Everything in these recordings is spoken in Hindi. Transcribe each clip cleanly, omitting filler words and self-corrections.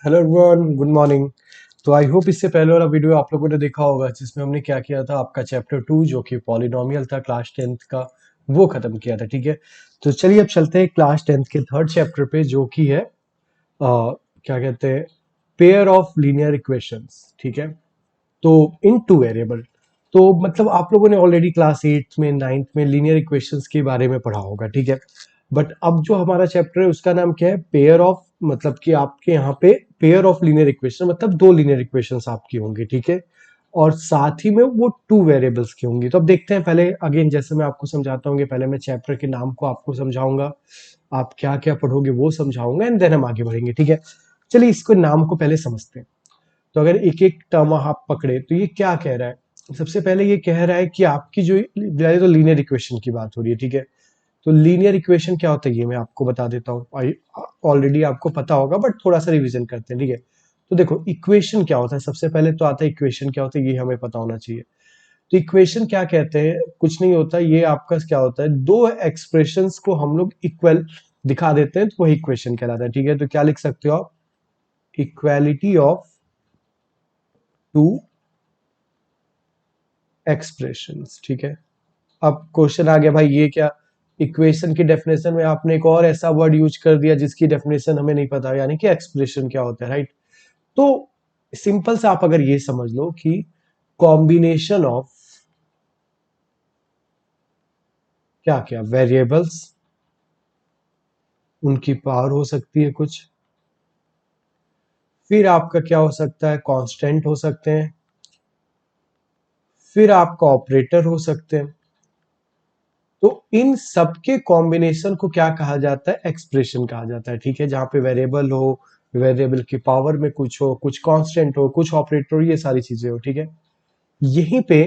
Hello everyone, good morning. तो आई होप इससे पहले वाला वीडियो आप लोगों ने देखा होगा जिसमें हमने क्या किया था, आपका चैप्टर 2 जो कि पॉलिनोमियल था क्लास 10th का, वो खत्म किया था। ठीक है, तो चलिए अब चलते हैं क्लास 10th के थर्ड चैप्टर पे जो कि है क्या कहते हैं, पेयर ऑफ लीनियर इक्वेशंस। ठीक है, तो इन टू वेरिएबल। तो मतलब आप लोगों ने ऑलरेडी क्लास 8 में 9th में लीनियर इक्वेशंस के बारे में पढ़ा होगा। ठीक है, बट अब जो हमारा चैप्टर है उसका नाम क्या है, पेयर ऑफ। मतलब कि आपके यहाँ पे पेयर ऑफ लीनियर इक्वेशन, मतलब दो लीनियर इक्वेशंस आपकी होंगी। ठीक है, और साथ ही में वो टू वेरिएबल्स की होंगी। तो अब देखते हैं, पहले अगेन जैसे मैं आपको समझाता हूँ कि पहले मैं चैप्टर के नाम को आपको समझाऊंगा, आप क्या क्या पढ़ोगे वो समझाऊंगा, एंड देन हम आगे बढ़ेंगे। ठीक है, चलिए इसको नाम को पहले समझते हैं। तो अगर एक एक टर्म आप पकड़े तो ये क्या कह रहा है। सबसे पहले ये कह रहा है कि आपकी जो पहले तो लीनियर इक्वेशन की बात हो रही है। ठीक है, तो लीनियर इक्वेशन क्या होता है ये मैं आपको बता देता हूँ। ऑलरेडी आपको पता होगा बट थोड़ा सा रिवीजन करते हैं। ठीक है, तो देखो इक्वेशन क्या होता है। सबसे पहले तो आता है इक्वेशन क्या होता है, ये हमें पता होना चाहिए। तो इक्वेशन क्या कहते हैं, कुछ नहीं होता, ये आपका क्या होता है, दो एक्सप्रेशंस को हम लोग इक्वल दिखा देते हैं तो वही इक्वेशन कहलाता है। ठीक है, तो क्या लिख सकते हो आप, इक्वालिटी ऑफ टू एक्सप्रेशंस। ठीक है, अब क्वेश्चन आ गया भाई, ये क्या इक्वेशन की डेफिनेशन में आपने एक और ऐसा वर्ड यूज कर दिया जिसकी डेफिनेशन हमें नहीं पता, यानी कि एक्सप्रेशन क्या होता है, राइट। तो सिंपल से आप अगर ये समझ लो कि कॉम्बिनेशन ऑफ क्या क्या वेरिएबल्स, उनकी पावर हो सकती है कुछ, फिर आपका क्या हो सकता है, कांस्टेंट हो सकते हैं, फिर आपका ऑपरेटर हो सकते हैं। तो इन सबके कॉम्बिनेशन को क्या कहा जाता है, एक्सप्रेशन कहा जाता है। ठीक है, जहां पे वेरिएबल हो, वेरिएबल की पावर में कुछ हो, कुछ कांस्टेंट हो, कुछ ऑपरेटर हो, ये सारी चीजें हो। ठीक है, यहीं पे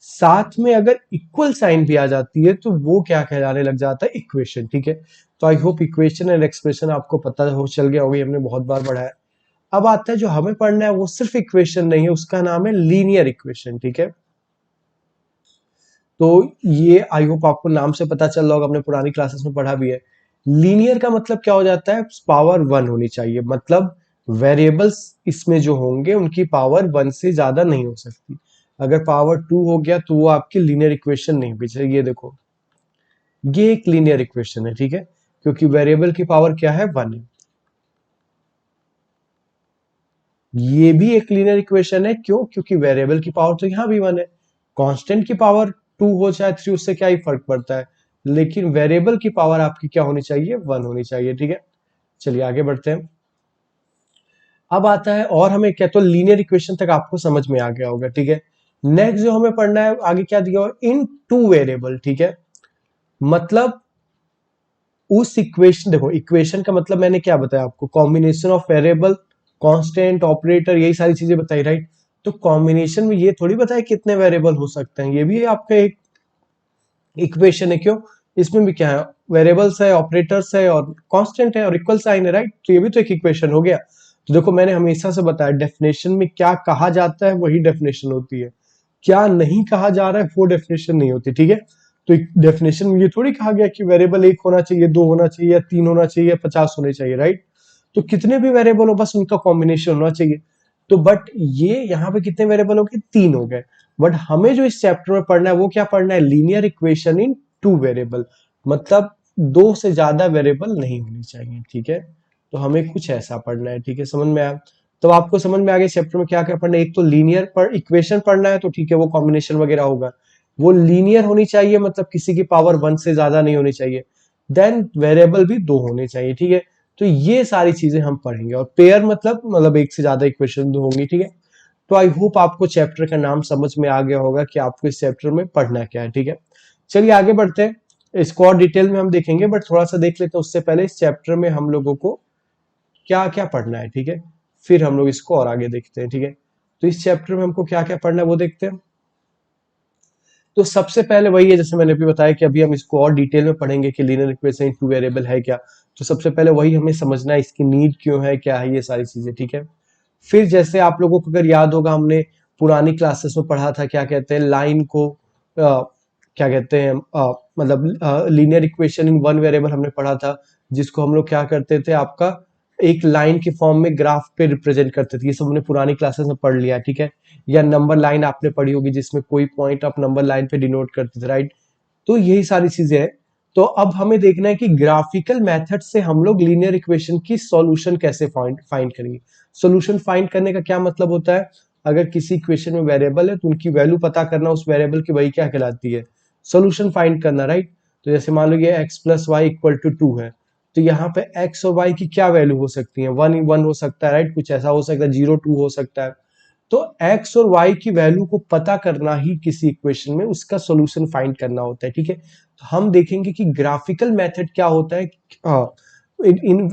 साथ में अगर इक्वल साइन भी आ जाती है तो वो क्या कहलाने लग जाता है, इक्वेशन। ठीक है, तो I hope equation and expression आपको पता हो चल गया होगा, हमने बहुत बार पढ़ा है। अब आता है जो हमें पढ़ना है वो सिर्फ इक्वेशन नहीं है, उसका नाम है लीनियर इक्वेशन। ठीक है, तो ये आई होप आपको नाम से पता चल रहा होगा, हमने पुरानी क्लासेस में पढ़ा भी है। लीनियर का मतलब क्या हो जाता है, पावर वन होनी चाहिए। मतलब वेरिएबल्स इसमें जो होंगे उनकी पावर वन से ज्यादा नहीं हो सकती। अगर पावर टू हो गया तो वो आपकी लीनियर इक्वेशन नहीं बचेगी। ये देखो, ये एक लीनियर इक्वेशन है। ठीक है, क्योंकि वेरिएबल की पावर क्या है, वन है। ये भी एक लीनियर इक्वेशन है, क्यों, क्योंकि वेरिएबल की पावर तो यहां भी वन है। कांस्टेंट की पावर टू हो चाहे थ्री, उससे क्या ही फर्क पड़ता है, लेकिन वेरिएबल की पावर आपकी क्या होनी चाहिए, वन होनी चाहिए। ठीक है, चलिए आगे बढ़ते हैं। अब आता है, और हमें क्या, तो लीनियर इक्वेशन तक आपको समझ में आ गया होगा। ठीक है, नेक्स्ट जो हमें पढ़ना है आगे क्या दिया हुआ, इन टू वेरिएबल। ठीक है, मतलब उस इक्वेशन, देखो इक्वेशन का मतलब मैंने क्या बताया आपको, combination of variable, constant, operator, यही सारी चीजें बताई, राइट। तो कॉम्बिनेशन में ये थोड़ी बताया कितने वेरिएबल हो सकते हैं, ये भी आपका एक इक्वेशन है। क्यों, इसमें भी क्या है, वेरिएबल्स है, ऑपरेटर्स है, और कांस्टेंट है, और इक्वल साइन है, राइट। तो ये भी तो एक इक्वेशन हो गया। तो देखो मैंने हमेशा से बताया, डेफिनेशन में क्या कहा जाता है वही डेफिनेशन होती है, क्या नहीं कहा जा रहा है वो डेफिनेशन नहीं होती। ठीक है, तो डेफिनेशन में ये थोड़ी कहा गया कि वेरिएबल एक होना चाहिए, दो होना चाहिए, या तीन होना चाहिए, या 50 होने चाहिए, राइट। तो कितने भी वेरिएबल हो बस उनका कॉम्बिनेशन होना चाहिए। तो बट ये यहाँ पे कितने वेरिएबल हो गए, तीन हो गए। बट हमें जो इस चैप्टर में पढ़ना है वो क्या पढ़ना है, linear equation in two variable. मतलब दो से ज्यादा वेरिएबल नहीं होनी चाहिए। ठीक है, तो हमें कुछ ऐसा पढ़ना है। ठीक है, समझ में आया। तो आपको समझ में आ गया चैप्टर में क्या क्या पढ़ना है। एक तो लीनियर पर इक्वेशन पढ़ना है, तो ठीक है वो कॉम्बिनेशन वगैरह होगा, वो लीनियर होनी चाहिए, मतलब किसी की पावर वन से ज्यादा नहीं होनी चाहिए। देन वेरिएबल भी दो होने चाहिए। ठीक है, तो ये सारी चीजें हम पढ़ेंगे। और पेयर मतलब एक से ज्यादा इक्वेशन होंगी। ठीक है, तो आई होप आपको चैप्टर का नाम समझ में आ गया होगा कि आपको इस चैप्टर में पढ़ना क्या है। ठीक है, चलिए आगे बढ़ते हैं। इसको और डिटेल में हम देखेंगे, बट थोड़ा सा देख लेते हैं उससे पहले इस चैप्टर में हम लोगों को क्या क्या पढ़ना है। ठीक है, फिर हम लोग इसको और आगे देखते हैं। ठीक है, तो इस चैप्टर में हमको क्या क्या पढ़ना है वो देखते हैं। तो सबसे पहले वही है, जैसे मैंने अभी बताया कि अभी हम इसको और डिटेल में पढ़ेंगे कि linear equation in two variable है क्या। तो सबसे पहले वही हमें समझना है, इसकी नीड क्यों है, क्या है, ये सारी चीजें। ठीक है, फिर जैसे आप लोगों को अगर याद होगा, हमने पुरानी क्लासेस में पढ़ा था, क्या कहते हैं, लाइन को क्या कहते हैं, मतलब linear equation in one variable हमने पढ़ा था, जिसको हम लोग क्या करते थे, आपका एक लाइन के फॉर्म में ग्राफ पे रिप्रेजेंट करते थे, ये सब हमने पुरानी क्लासेस में पढ़ लिया, ठीक है। या नंबर लाइन आपने पढ़ी होगी जिसमें कोई पॉइंट आप नंबर लाइन पे डिनोट करते थे, राइट। तो यही सारी चीजें हैं। तो अब हमें देखना है कि ग्राफिकल मेथड से हम लोग लीनियर इक्वेशन की सॉल्यूशन कैसे फाइंड करेंगे। सॉल्यूशन फाइंड करने का क्या मतलब होता है, अगर किसी इक्वेशन में वेरिएबल है तो उनकी वैल्यू पता करना, उस वेरिएबल की वही क्या कहलाती है, सॉल्यूशन फाइंड करना, राइट। तो जैसे मान लो ये x plus y equal to 2 है, तो यहाँ पे x और y की क्या वैल्यू हो सकती है, 1 हो सकता है, राइट, कुछ ऐसा हो सकता है, 0 2 हो सकता है। तो x और y की वैल्यू को पता करना ही किसी इक्वेशन में उसका सॉल्यूशन फाइंड करना होता है, ठीक है। तो हम देखेंगे कि ग्राफिकल मेथड क्या होता है इन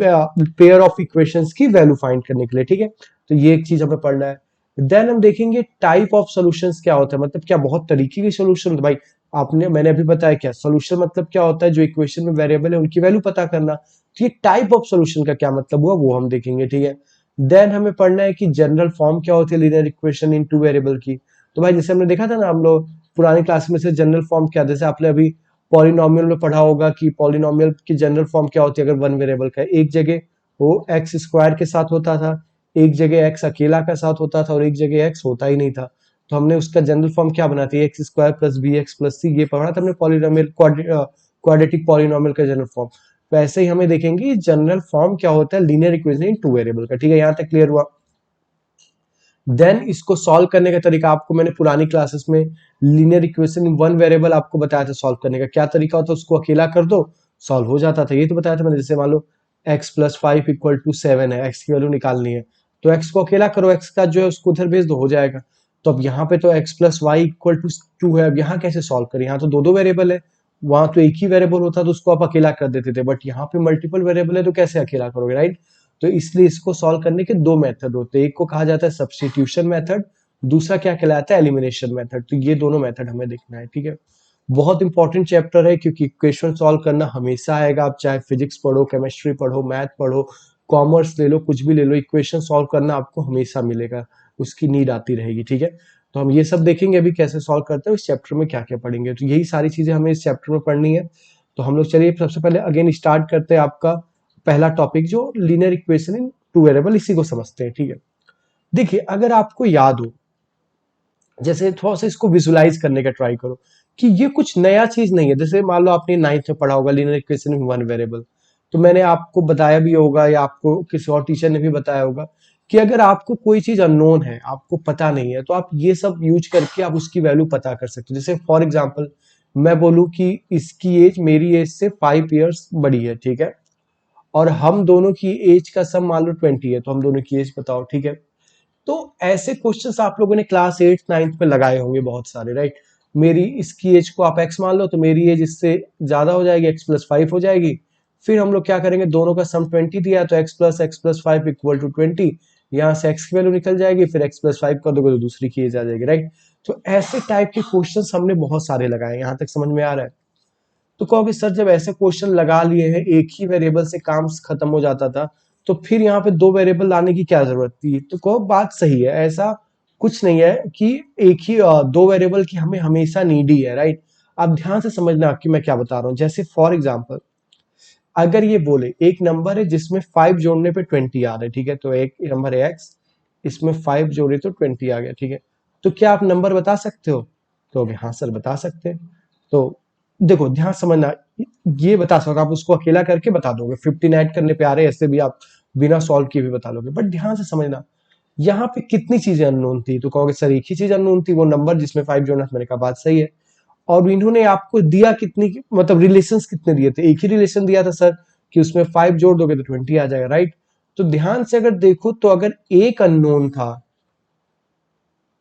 पेयर ऑफ इक्वेशंस की वैल्यू फाइंड करने के लिए, ठीक है। तो ये एक चीज हमें पढ़ना है। देन हम देखेंगे टाइप ऑफ सॉल्यूशंस क्या होता है, मतलब क्या बहुत तरीके के सॉल्यूशन, भाई मैंने अभी बताया क्या सॉल्यूशन मतलब क्या होता है, जो इक्वेशन में वेरिएबल है उनकी वैल्यू पता करना। तो ये टाइप ऑफ सॉल्यूशन का क्या मतलब हुआ वो हम देखेंगे, ठीक है। देन हमें पढ़ना है कि जनरल फॉर्म क्या होती है linear equation in two variable की। तो भाई जैसे हमने देखा था ना हम लोग पुरानी क्लास में से जनरल फॉर्म क्या, जैसे आपने अभी पॉलिनोमियल में पढ़ा होगा कि पॉलिनोमियल की जनरल फॉर्म क्या होती है, अगर वन वेरिएबल का एक जगह वो एक्स स्क्वायर के साथ होता था, एक जगह एक्स अकेला का साथ होता था और एक जगह एक्स होता ही नहीं था। तो हमने उसका जनरल फॉर्म क्या बनाती है, x square plus b x plus c, ये पढ़ा था हमने पॉलिनोमियल क्वाड्रेटिक पॉलिनोमियल का जनरल फॉर्म। वैसे ही हमें देखेंगे जनरल फॉर्म क्या होता है linear equation in two variable का, ठीक है, यहां तक क्लियर हुआ। देन इसको सॉल्व करने का तरीका आपको मैंने पुरानी क्लासेस में linear equation in one variable आपको बताया था सॉल्व करने का, क्या तरीका होता है, उसको अकेला कर दो सॉल्व हो जाता था, ये तो बताया था मैंने। जैसे मान लो x प्लस 5 इक्वल टू 7 है, x की वैल्यू निकालनी है, तो x को अकेला करो, x का जो है उसको उधर भेज दो, हो जाएगा। तो अब यहाँ पे तो x plus y equal to 2 है, अब यहाँ कैसे सॉल्व करें, यहाँ तो दो दो वेरिएबल है, वहां तो एक ही वेरिएबल होता तो उसको आप अकेला कर देते थे, बट यहाँ पे मल्टीपल वेरिएबल है तो कैसे अकेला करोगे, राइट। तो इसलिए इसको सॉल्व करने के दो मेथड होते हैं, एक को कहा जाता है सब्स्टिट्यूशन मेथड, दूसरा क्या कहलाता है, एलिमिनेशन मेथड। तो ये दोनों मेथड हमें देखना है, ठीक है। बहुत इंपॉर्टेंट चैप्टर है क्योंकि इक्वेशन सॉल्व करना हमेशा आएगा, आप चाहे फिजिक्स पढ़ो, केमिस्ट्री पढ़ो, मैथ पढ़ो, कॉमर्स ले लो, कुछ भी ले लो, इक्वेशन सॉल्व करना आपको हमेशा मिलेगा, उसकी नीड आती रहेगी, ठीक है। तो हम ये सब देखेंगे अभी कैसे सॉल्व करते हैं, इस चैप्टर में क्या क्या पढ़ेंगे, तो यही सारी चीजें हमें इस चैप्टर में पढ़नी है। तो हम लोग चलिए सबसे पहले अगेन स्टार्ट करते हैं आपका पहला टॉपिक जो linear equation in two variable, इसी को समझते हैं, ठीक है। देखिए अगर आपको याद हो, जैसे थोड़ा सा इसको विजुलाइज करने का ट्राई करो कि ये कुछ नया चीज नहीं है। जैसे मान लो आपने 9th में पढ़ा होगा linear equation in one variable, तो मैंने आपको बताया भी होगा या आपको किसी और टीचर ने भी बताया होगा कि अगर आपको कोई चीज अननोन है, आपको पता नहीं है, तो आप ये सब यूज करके आप उसकी वैल्यू पता कर सकते हो। जैसे फॉर एग्जाम्पल मैं बोलूं कि इसकी एज मेरी एज से 5 ईयर्स बड़ी है, ठीक है, और हम दोनों की एज का सम मान लो 20 है, तो हम दोनों की एज बताओ, ठीक है। तो ऐसे क्वेश्चंस आप लोगों ने क्लास 8 9th में लगाए होंगे बहुत सारे, राइट। मेरी इसकी एज को आप x मान लो, तो मेरी एज इससे ज्यादा हो जाएगी, x प्लस 5 हो जाएगी। फिर हम लोग क्या करेंगे, दोनों का सम 20 दिया तो x प्लस 5 इक्वल टू 20, यहाँ से x की वैल्यू निकल जाएगी, फिर x प्लस 5 कर दोगे तो दूसरी की एज आ जाएगी, राइट। तो ऐसे टाइप के क्वेश्चन हमने बहुत सारे लगाए, यहाँ तक समझ में आ रहा है। तो कहोगे सर जब ऐसे क्वेश्चन लगा लिए हैं, एक ही वेरिएबल से काम खत्म हो जाता था, तो फिर यहाँ पे दो वेरिएबल लाने की क्या जरूरत थी। तो कहो बात सही है, ऐसा कुछ नहीं है कि एक ही दो वेरिएबल की हमें हमेशा नीड ही है, राइट। आप ध्यान से समझना कि मैं क्या बता रहा हूँ। जैसे फॉर एग्जाम्पल अगर ये बोले एक नंबर है जिसमें 5 जोड़ने पे 20 आ रहा है, ठीक है, तो एक नंबर है x, इसमें 5 जोड़े तो 20 आ गया, ठीक है। तो क्या आप नंबर बता सकते हो, तो हाँ सर बता सकते हैं। तो देखो ध्यान समझना, ये बता सकते आप उसको अकेला करके बता दोगे, 15 ऐड करने पे आ रहे हैं, ऐसे भी आप बिना सॉल्व किए भी बता लोगे। बट ध्यान से समझना यहाँ पे कितनी चीजें अननोन थी, तो कहोगे सर एक ही चीज अननोन थी, वो नंबर जिसमें 5 जोड़ना था। मैंने कहा बात सही है। और इन्होंने आपको दिया कितनी, मतलब रिलेशंस कितने दिए थे, एक ही रिलेशन दिया था सर कि उसमें 5 जोड़ दोगे तो 20 आ जाएगा, राइट। तो ध्यान से अगर देखो तो अगर एक अननोन था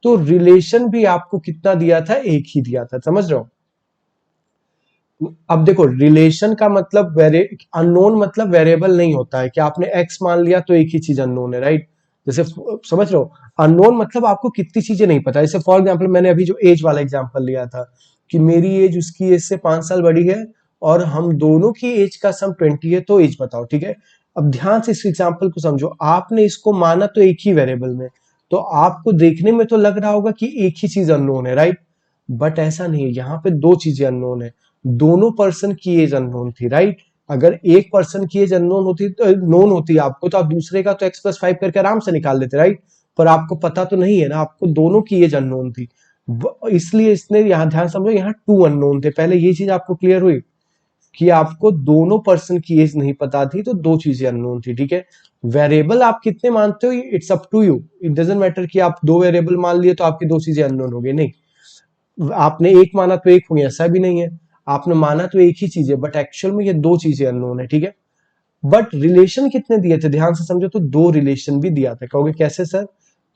तो रिलेशन भी आपको कितना दिया था, एक ही दिया था, समझ रहे हो। अब देखो रिलेशन का मतलब अननोन मतलब वेरिएबल नहीं होता है कि आपने x मान लिया तो एक ही चीज अननोन है, राइट। जैसे समझ रहे हो, अननोन मतलब आपको कितनी चीजें नहीं पता। जैसे फॉर एग्जांपल मैंने अभी जो एज वाला एग्जांपल लिया था कि मेरी एज उसकी एज से 5 साल बड़ी है और हम दोनों की एज का सम 20 है, तो एज बताओ, ठीक है। अब ध्यान से इस एग्जाम्पल को समझो, आपने इसको माना तो एक ही वेरिएबल में, तो आपको देखने में तो लग रहा होगा कि एक ही चीज अननोन है, राइट। बट ऐसा नहीं है, यहाँ पे दो चीजें अननोन है, दोनों पर्सन की एज अननोन थी, राइट। अगर एक पर्सन की एज अननोन होती तो नोन होती आपको, तो आप दूसरे का तो x+5 करके आराम से निकाल लेते, राइट। पर आपको पता तो नहीं है ना, आपको दोनों की एज अननोन थी, इसलिए इसने यहाँ ध्यान समझो, यहाँ 2 अननोन थे। पहले ये चीज आपको क्लियर हुई कि आपको दोनों पर्सन की एज नहीं पता थी, तो दो चीजें अननोन थी, ठीक है। वेरिएबल आप कितने मानते हो, it's up to you, it doesn't matter कि आप 2 वेरिएबल मान लिए तो आपकी 2 चीजें अननोन हो गई, नहीं। आपने एक माना तो एक हुई, ऐसा भी नहीं है। आपने माना तो एक ही चीज है, बट एक्चुअल में ये 2 चीजें अननोन है, ठीक है। बट रिलेशन कितने दिए थे, ध्यान से समझो, तो 2 रिलेशन भी दिया था। कहोगे कैसे सर?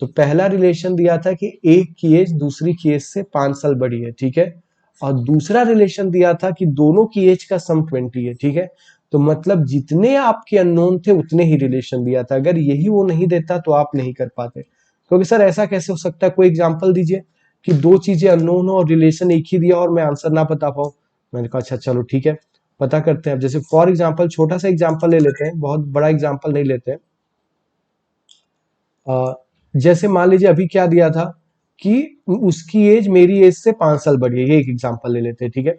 तो पहला रिलेशन दिया था कि एक की एज दूसरी की एज से 5 साल बड़ी है, ठीक है। और दूसरा रिलेशन दिया था कि दोनों की एज का सम 20 है, ठीक है। तो मतलब जितने आपके अननोन थे उतने ही रिलेशन दिया था। अगर यही वो नहीं देता तो आप नहीं कर पाते। क्योंकि सर ऐसा कैसे हो सकता है, कोई एग्जांपल दीजिए कि 2 चीजें अननोन हो और रिलेशन एक ही दिया और मैं आंसर ना बता पाऊं। मैंने कहा अच्छा चलो ठीक है, पता करते हैं। अब जैसे फॉर एग्जांपल छोटा सा एग्जांपल ले लेते हैं, बहुत बड़ा एग्जांपल नहीं लेते हैं। जैसे मान लीजिए अभी क्या दिया था कि उसकी एज मेरी एज से 5 साल बड़ी है, ये एक एग्जांपल ले लेते हैं, ठीक है।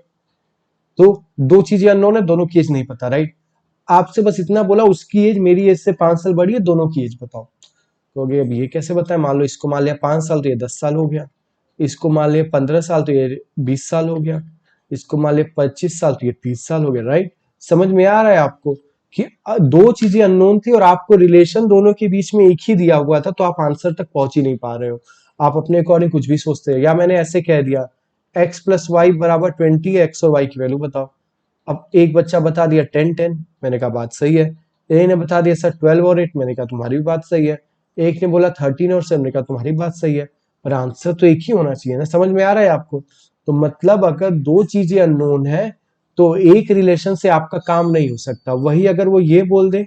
तो 2 चीजें अननोन है, दोनों की एज नहीं पता, राइट। आपसे बस इतना बोला उसकी एज मेरी एज से 5 साल बड़ी है, दोनों की एज बताओ। तो अब ये कैसे बताए? मान लो इसको मान लिया 5 साल तो ये 10 साल हो गया, इसको मान लिया 15 साल तो ये 20 साल हो गया, इसको मान लिया 25 साल तो ये 30 साल हो गया, राइट। समझ में आ रहा है आपको कि 2 चीजें अननोन थी और आपको रिलेशन दोनों के बीच में एक ही दिया हुआ था, तो आप आंसर तक पहुंच ही नहीं पा रहे हो। आप अपने अकॉर्डिंग कुछ भी सोचते हो, या मैंने ऐसे कह दिया x+y बराबर 20 है, x और y की वैल्यू बताओ। अब एक बच्चा बता दिया 10 10, मैंने कहा बात सही है। एक ने बता दिया सर 12 और 8, मैंने कहा तुम्हारी भी बात सही है। एक ने बोला 13 और 7, मैंने कहा तुम्हारी बात सही है। पर आंसर तो एक ही होना चाहिए ना, समझ में आ रहा है आपको? तो मतलब अगर 2 चीजें अननोन है तो एक रिलेशन से आपका काम नहीं हो सकता। वही अगर वो ये बोल दे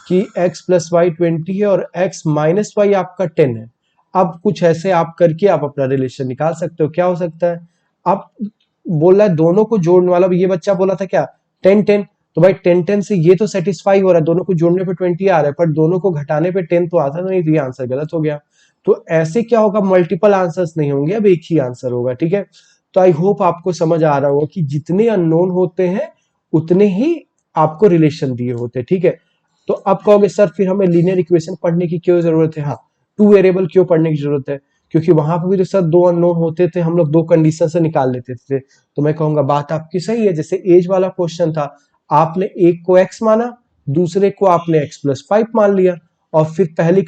कि x+y 20 है और x-y आपका 10 है, अब कुछ ऐसे आप करके आप अपना रिलेशन निकाल सकते हो। क्या हो सकता है? अब बोला दोनों को जोड़ने वाला, ये बच्चा बोला था क्या 10 10, तो भाई 10 10 से ये तो सेटिस्फाई हो रहा है, दोनों को जोड़ने पे 20 आ रहा है, पर दोनों को घटाने पे 10 तो आता नहीं, तो ये आंसर गलत हो गया। तो ऐसे क्या होगा, मल्टीपल आंसर्स नहीं होंगे, अब एक ही आंसर होगा, ठीक है। तो आई होप आपको समझ आ रहा होगा कि जितने अननोन होते हैं उतने ही आपको रिलेशन दिए होते हैं, ठीक है। तो अब कहोगे सर फिर हमें लीनियर इक्वेशन पढ़ने की क्यों जरूरत है? हाँ, 2 वेरिएबल क्यों पढ़ने की जरूरत है? क्योंकि वहां पर भी तो सर 2 अननोन होते थे, हम लोग 2 कंडीशन से निकाल लेते थे। तो मैं कहूंगा बात आपकी सही है। जैसे एज वाला क्वेश्चन था, आपने एक को x माना, दूसरे को आपने x+5 मान लिया, और फिर पहली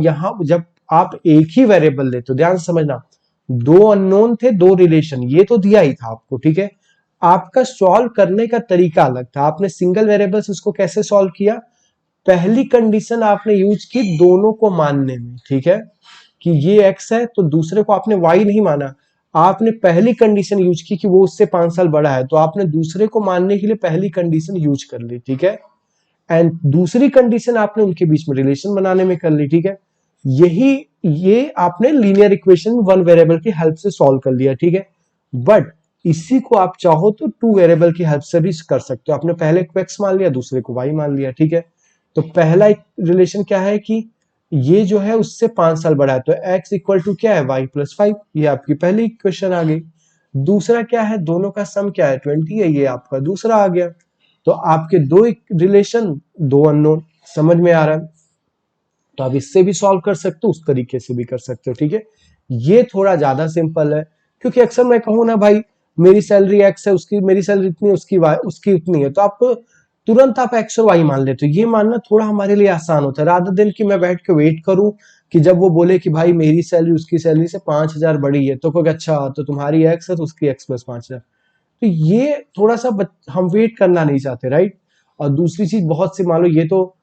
यहां जब आप एक ही वेरिएबल लेते हो, ध्यान से समझना, 2 अननोन थे, 2 रिलेशन, ये तो दिया ही था आपको, ठीक है। आपका सॉल्व करने का तरीका अलग था। आपने सिंगल वेरिएबल से उसको कैसे सॉल्व किया? पहली कंडीशन आपने यूज की दोनों को मानने में, ठीक है, कि ये x है, तो दूसरे को आपने y नहीं माना। आपने पहली कंडीशन यूज की कि वो उससे 5 साल बड़ा है, तो आपने दूसरे को मानने के लिए पहली कंडीशन यूज कर ली, ठीक है। एंड दूसरी कंडीशन आपने उनके बीच में रिलेशन बनाने में कर ली, ठीक है। यही ये आपने लीनियर इक्वेशन 1 वेरिएबल की हेल्प से सॉल्व कर लिया, ठीक है। बट इसी को आप चाहो तो 2 वेरिएबल की हेल्प से भी कर सकते हो। आपने पहले को x मान लिया, दूसरे को y मान लिया, ठीक है। तो पहला रिलेशन क्या है कि ये जो है उससे 5 साल बड़ा है, तो x इक्वल टू क्या है, y+5, ये आपकी पहली इक्वेशन आ गई। दूसरा क्या है, दोनों का सम क्या है, 20 है, ये आपका दूसरा आ गया। तो आपके 2 रिलेशन, 2 अननोन, समझ में आ रहा है? तो आप इससे भी सॉल्व कर सकते हो, उस तरीके से भी कर सकते हो, ठीक है। ये थोड़ा ज्यादा सिंपल है, क्योंकि अक्सर मैं कहूँ ना भाई मेरी सैलरी x है, उसकी मेरी सैलरी इतनी, उसकी y उसकी उतनी है, तो आपको तुरंत आप x और y मान लेते हो। ये मानना थोड़ा हमारे लिए आसान होता है, रादर देन कि मैं बैठ के वेट करूं कि जब वो बोले कि भाई मेरी सैलरी उसकी सैलरी से 5,000 बड़ी है, तो कोई अच्छा तो तुम्हारी x है तो उसकी x+5,000। तो ये थोड़ा सा हम वेट करना नहीं चाहते, राइट। और दूसरी चीज, बहुत सी मान लो ये तो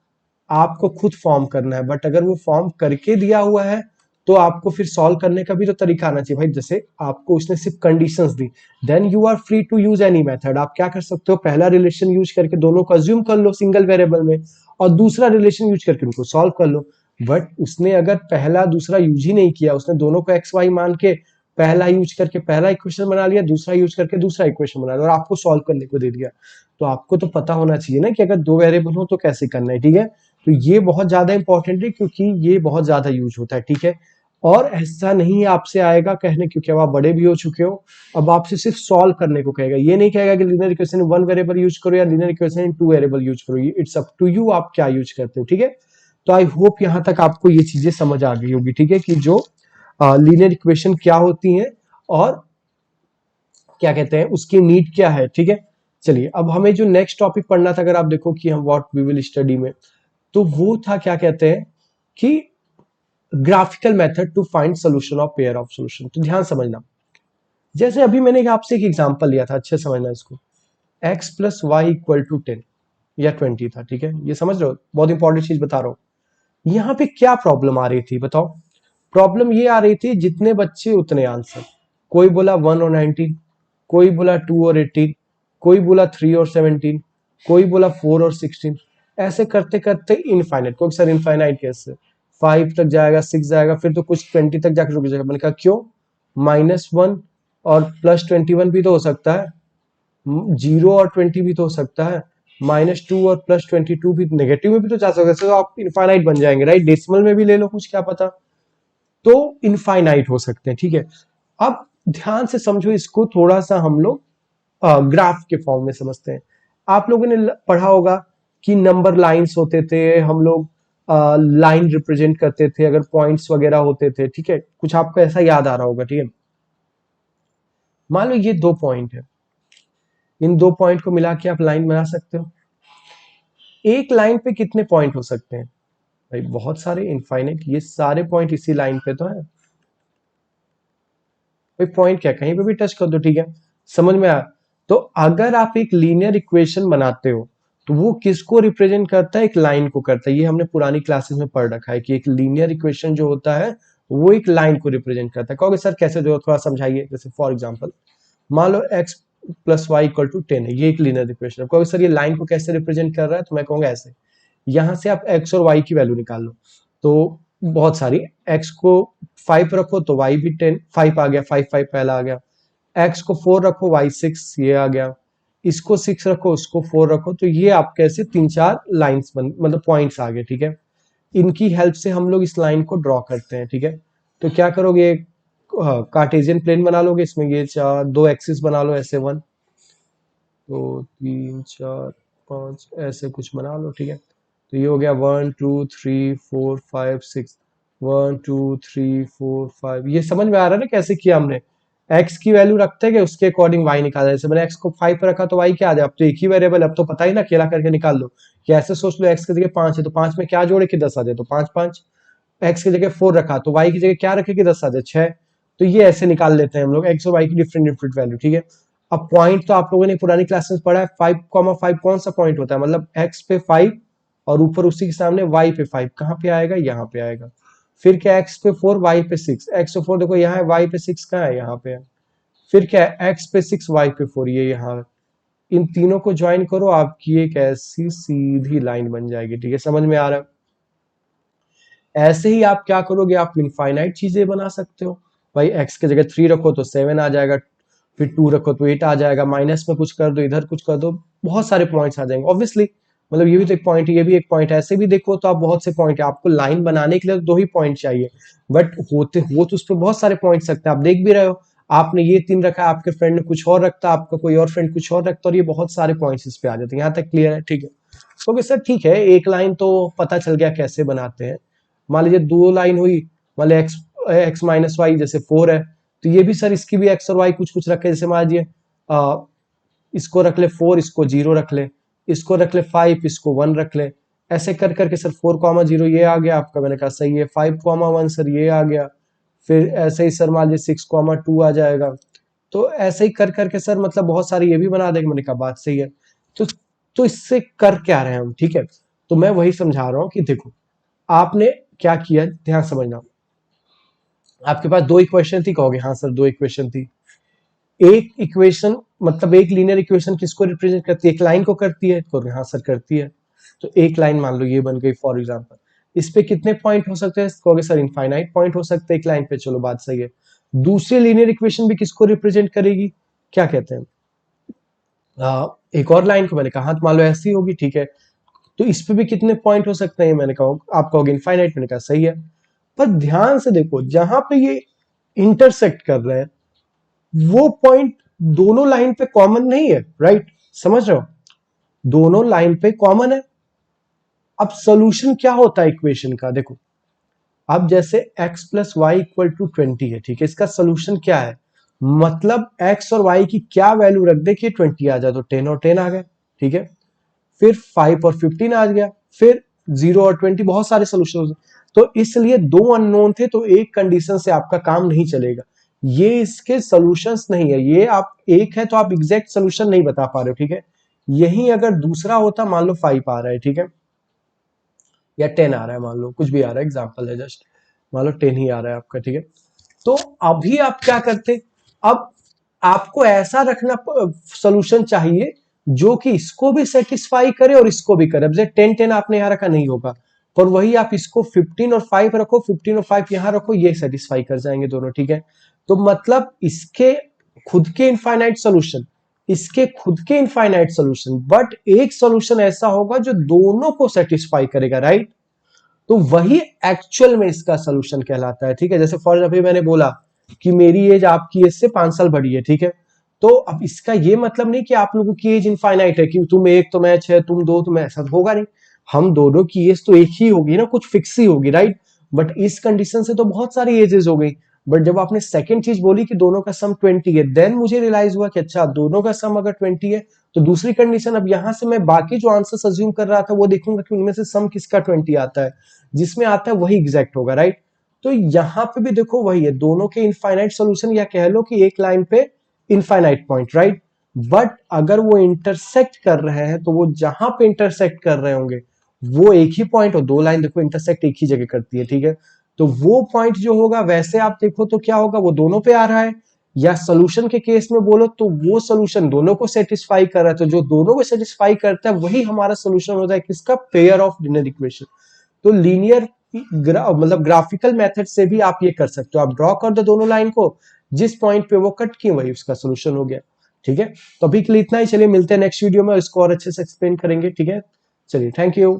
आपको खुद फॉर्म करना है, बट अगर वो फॉर्म करके दिया हुआ है तो आपको फिर सॉल्व करने का भी तो तरीका आना चाहिए भाई। जैसे आपको उसने सिर्फ कंडीशंस दी, then you are free to use any method. आप क्या कर सकते हो, पहला रिलेशन यूज करके दोनों को अज्यूम कर लो सिंगल वेरिएबल में, और दूसरा रिलेशन यूज करके उनको सॉल्व कर लो। बट उसने अगर पहला दूसरा यूज ही नहीं किया, उसने दोनों को एक्स वाई मान के पहला यूज करके पहला इक्वेशन बना लिया, दूसरा यूज करके दूसरा इक्वेशन बना लिया, और आपको सॉल्व करने को दे दिया, तो आपको तो पता होना चाहिए ना कि अगर 2 वेरिएबल हो तो कैसे करना है, ठीक है। तो ये बहुत ज्यादा इंपॉर्टेंट है, क्योंकि ये बहुत ज्यादा यूज होता है, ठीक है। और ऐसा नहीं आपसे आएगा कहने, क्योंकि अब आप बड़े भी हो चुके हो, अब आपसे सिर्फ सॉल्व करने को कहेगा। ये नहीं कहेगा कि लीनियर इक्वेशन इन 1 वेरिएबल यूज करो या लीनियर इक्वेशन इन 2 वेरिएबल यूज करो। इट्स अप टू यू, आप क्या यूज करते हो। ठीक है, तो आई होप यहां तक आपको ये चीजें समझ आ गई होगी। ठीक है, कि जो लीनियर इक्वेशन क्या होती हैं और क्या कहते हैं उसकी नीड क्या है। ठीक है, चलिए अब हमें जो नेक्स्ट टॉपिक पढ़ना था, अगर आप देखो कि हम व्हाट वी विल स्टडी में, तो वो था क्या कहते हैं कि graphical method to find solution of pair of solution. तो ध्यान समझना, जैसे अभी मैंने आपसे एक एग्जांपल लिया था, अच्छे समझना इसको, x plus y equal to 10 या 20 था। ठीक है, ये समझ रहे हो, बहुत इंपॉर्टेंट चीज बता रहा हूं। यहाँ पे क्या प्रॉब्लम आ रही थी बताओ। प्रॉब्लम ये आ रही थी जितने बच्चे उतने आंसर। कोई बोला 1 और 19, कोई बोला 2 और 18, कोई बोला 3 और 17, कोई बोला 4 और 16। ऐसे करते करते इनफाइनाइट, कोई सर इनफाइनाइट कैसे, 5 तक जाएगा, 6 जाएगा, फिर तो कुछ 20 तक जाकर रुक जाएगा। मैंने कहा क्यों, -1 और +21 भी तो हो सकता है, 0 और 20 भी तो हो सकता है, -2 और +22 भी, नेगेटिव में भी तो जा सकता है। तो आप इनफाइनाइट बन जाएंगे, राइट। डेसिमल में भी ले लो, कुछ क्या पता, तो इनफाइनाइट हो सकते हैं। ठीक है, अब ध्यान से समझो इसको, थोड़ा सा हम लोग ग्राफ के फॉर्म में समझते हैं। आप लोगों ने पढ़ा होगा कि नंबर लाइंस होते थे, हम लोग लाइन रिप्रेजेंट करते थे अगर पॉइंट्स वगैरह होते थे। ठीक है, कुछ आपको ऐसा याद आ रहा होगा। ठीक है, मान लो ये 2 पॉइंट है, इन 2 पॉइंट को मिला के आप लाइन बना सकते हो। एक लाइन पे कितने पॉइंट हो सकते हैं भाई, बहुत सारे, इनफाइनाइट। ये सारे पॉइंट इसी लाइन पे तो है भाई, पॉइंट क्या कहीं पे भी टच कर दो। ठीक है, समझ में आया। तो अगर आप एक लीनियर इक्वेशन बनाते हो तो वो किसको रिप्रेजेंट करता है, एक लाइन को करता है। ये हमने पुरानी क्लासेस में पढ़ रखा है कि एक लीनियर इक्वेशन जो होता है वो एक लाइन को रिप्रेजेंट करता है। कहोगे सर कैसे, जो थोड़ा समझाइए। जैसे फॉर एग्जाम्पल मान लो x plus y equal to 10 है, ये एक लीनियर इक्वेशन है। कहोगे सर ये लाइन को कैसे रिप्रेजेंट कर रहा है, तो मैं कहूंगा ऐसे, यहां से आप x और y की वैल्यू निकाल लो। तो बहुत सारी, x को 5 रखो तो y भी 10, 5 आ गया, 5 5 पहला आ गया। x को 4 रखो, y 6, ये आ गया। इसको 6 रखो, उसको 4 रखो, तो ये आपके ऐसे 3-4 लाइंस बन, मतलब पॉइंट्स आ गए। ठीक है, इनकी हेल्प से हम लोग इस लाइन को ड्रॉ करते हैं। ठीक है, तो क्या करोगे, कार्टेशियन प्लेन बना लोगे, इसमें ये चार दो एक्सिस बना लो, ऐसे 1 2 3 4 5 ऐसे कुछ बना लो। ठीक है, तो ये हो गया 1 2 3 4 5 6, 1 2 3 4 5। ये समझ में आ रहा है ना कैसे किया हमने। x की वैल्यू रखते गए, उसके अकॉर्डिंग y निकाला। जैसे मैंने x को 5 पर रखा तो y क्या आ जाए, अब तो एक ही वेरिएबल, अब तो पता ही ना, अकेला करके निकाल लो। या ऐसे सोच लो, x की जगह 5 है तो 5 में क्या जोड़े कि 10 आ जाए, तो 5 5। x की जगह 4 रखा तो y की जगह क्या रखे कि 10 आ जाए, 6। तो ये ऐसे निकाल लेते हैं हम लोग x और y की डिफरेंट डिफरेंट वैल्यू। ठीक है, अब पॉइंट तो आप लोगों ने पुरानी क्लास में पढ़ा है, 5,5 कौन सा पॉइंट होता है, मतलब x पे 5 और ऊपर उसी के सामने y पे 5, कहां पे आएगा, यहाँ पे आएगा। फिर क्या, x पे 4 y पे 6, x पे 4 देखो यहाँ है, y पे 6 कहाँ है, यहाँ पे है। फिर क्या है, x पे 6 y पे 4, ये यहाँ है। इन तीनों को ज्वाइन करो, आपकी एक ऐसी सीधी लाइन बन जाएगी। ठीक है, समझ में आ रहा है। ऐसे ही आप क्या करोगे, आप इनफाइनाइट चीजें बना सकते हो भाई। x की जगह 3 रखो तो 7 आ जाएगा, फिर 2 रखो तो 8 आ जाएगा, माइनस में कुछ कर दो, इधर कुछ कर दो, बहुत सारे पॉइंट्स आ जाएंगे ऑब्वियसली। मतलब ये भी तो एक पॉइंट है, ये भी एक पॉइंट है। ऐसे भी देखो तो आप बहुत से पॉइंट है, आपको लाइन बनाने के लिए 2 ही पॉइंट चाहिए, बट होते हो तो उस पर बहुत सारे पॉइंट सकते हैं। आप देख भी रहे हो, आपने ये 3 रखा है, आपके फ्रेंड ने कुछ और रखता, आपका कोई और फ्रेंड कुछ और रखता, और ये बहुत सारे पॉइंट्स इस पे आ जाते हैं। यहाँ तक क्लियर है। ठीक है, ओके सर, ठीक है, एक लाइन तो पता चल गया कैसे बनाते हैं। मान लीजिए 2 लाइन हुई, मान लीजिए एक्स माइनस वाई जैसे 4 है, तो ये भी सर इसकी भी एक्स और वाई कुछ कुछ रखे। जैसे मान लीजिए इसको रख ले 4, इसको 0 रख ले, इसको रख ले 5, इसको 1 रख ले। ऐसे कर करके सर 4,0 ये आ गया आपका, मैंने कहा सही है। 5,1 सर ये आ गया। फिर ऐसे ही सर मान लीजिए 6,2 आ जाएगा। तो ऐसे ही कर करके सर मतलब बहुत सारे ये भी बना देंगे। मैंने कहा बात सही है। तो तो इससे कर क्या रहे हैं हम, ठीक है। तो मैं वही समझा रहा हूं कि देखो आपने क्या किया, ध्यान समझना। आपके पास 2 इक्वेशन थी, कहोगे हाँ सर 2 इक्वेशन थी। एक इक्वेशन मतलब एक लीनियर इक्वेशन किसको रिप्रेजेंट करती है, एक लाइन को करती है, कहोगे हाँ सर करती है। तो एक लाइन मान लो ये बन गई फॉर एग्जांपल। इस पे कितने पॉइंट हो सकते हैं, कहोगे सर इनफाइनाइट पॉइंट हो सकते हैं एक लाइन पे। चलो बात सही है। दूसरी लीनियर इक्वेशन भी किसको रिप्रेजेंट करेगी, क्या कहते हैं, एक और लाइन को। मैंने कहा हाँ, तो मान लो ऐसी होगी, ठीक है। तो इस पे भी कितने पॉइंट हो सकते हैं, मैंने कहा, आप कहोगे इनफाइनाइट, मैंने कहा सही है। पर ध्यान से देखो, जहां पे ये इंटरसेक्ट कर रहे हैं वो पॉइंट दोनों लाइन पे कॉमन नहीं है, राइट? समझ रहे हो, दोनों लाइन पे कॉमन है। अब सोल्यूशन क्या होता है इक्वेशन का, देखो अब जैसे x plus y equal to 20 है, ठीक है, इसका सोल्यूशन क्या है, मतलब x और y की क्या वैल्यू रख दे कि 20 आ जाए, तो 10 और 10 आ गए, ठीक है। फिर 5 और 15 आ गया, फिर 0 और 20, बहुत सारे सोल्यूशन। तो इसलिए दो अननोन थे, तो एक कंडीशन से आपका काम नहीं चलेगा, ये इसके सॉल्यूशंस नहीं है, ये आप एक है तो आप एग्जैक्ट सोल्यूशन नहीं बता पा रहे हो, ठीक है। यही अगर दूसरा होता, मान लो 5 आ रहा है, ठीक है, या 10 आ रहा है, मान लो कुछ भी आ रहा है, एग्जांपल है जस्ट, मान लो 10 ही आ रहा है आपका, ठीक है। तो अभी आप क्या करते, अब आपको ऐसा रखना सोल्यूशन चाहिए जो कि इसको भी सेटिस्फाई करे और इसको भी करे। अब जैसे 10 10 आपने यहां रखा, नहीं होगा, पर वही आप इसको 15 और 5 रखो, 15 और 5 यहां रखो, ये सेटिस्फाई कर जाएंगे दोनों, ठीक है। तो मतलब इसके खुद के इनफाइनाइट सोल्यूशन, इसके खुद के इनफाइनाइट सोल्यूशन, बट एक सोल्यूशन ऐसा होगा जो दोनों को सेटिस्फाई करेगा, राइट? तो वही एक्चुअल में इसका सोल्यूशन कहलाता है, ठीक है। जैसे फॉर अभी मैंने बोला कि मेरी एज आपकी एज से 5 साल बड़ी है, ठीक है। तो अब इसका ये मतलब नहीं कि आप लोगों की एज इनफाइनाइट है, कि तुम एक तो मैं 6, तुम 2 तो मैं, ऐसा तो होगा नहीं। हम दोनों की एज तो एक ही होगी ना, कुछ फिक्स ही होगी, राइट? बट इस कंडीशन से तो बहुत सारी एजेस हो गई। बट जब आपने सेकंड चीज बोली कि दोनों का सम 20 है, देन मुझे रियलाइज हुआ कि अच्छा, दोनों का सम अगर 20 है तो दूसरी कंडीशन, अब यहां से मैं बाकी जो आंसर अज्यूम कर रहा था वो देखूंगा कि उनमें से सम किसका 20 आता है, जिसमें आता है वही एग्जैक्ट होगा, राइट? तो यहां पे भी देखो वही है, दोनों के इनफाइनाइट सोल्यूशन, या कह लो कि एक लाइन पे इनफाइनाइट पॉइंट, राइट? बट अगर वो इंटरसेक्ट कर रहे हैं तो वो जहां पे इंटरसेक्ट कर रहे होंगे वो एक ही पॉइंट, और दो लाइन देखो इंटरसेक्ट एक ही जगह करती है, ठीक है। तो वो पॉइंट जो होगा, वैसे आप देखो तो क्या होगा, वो दोनों पे आ रहा है, या सोल्यूशन के केस में बोलो तो वो सोल्यूशन दोनों को सेटिस्फाई कर रहा है, तो जो दोनों को सेटिस्फाई करता है वही हमारा सोल्यूशन होता है, किसका, पेयर ऑफ लीनियर इक्वेशन। तो लीनियर मतलब ग्राफिकल मेथड से भी आप ये कर सकते हो, आप ड्रॉ कर दो दोनों लाइन को, जिस पॉइंट पे वो कट की वही उसका सोल्यूशन हो गया, ठीक है। तो अभी के लिए इतना ही, चलिए मिलते हैं नेक्स्ट वीडियो में, इसको और अच्छे से एक्सप्लेन करेंगे, ठीक है। चलिए, थैंक यू।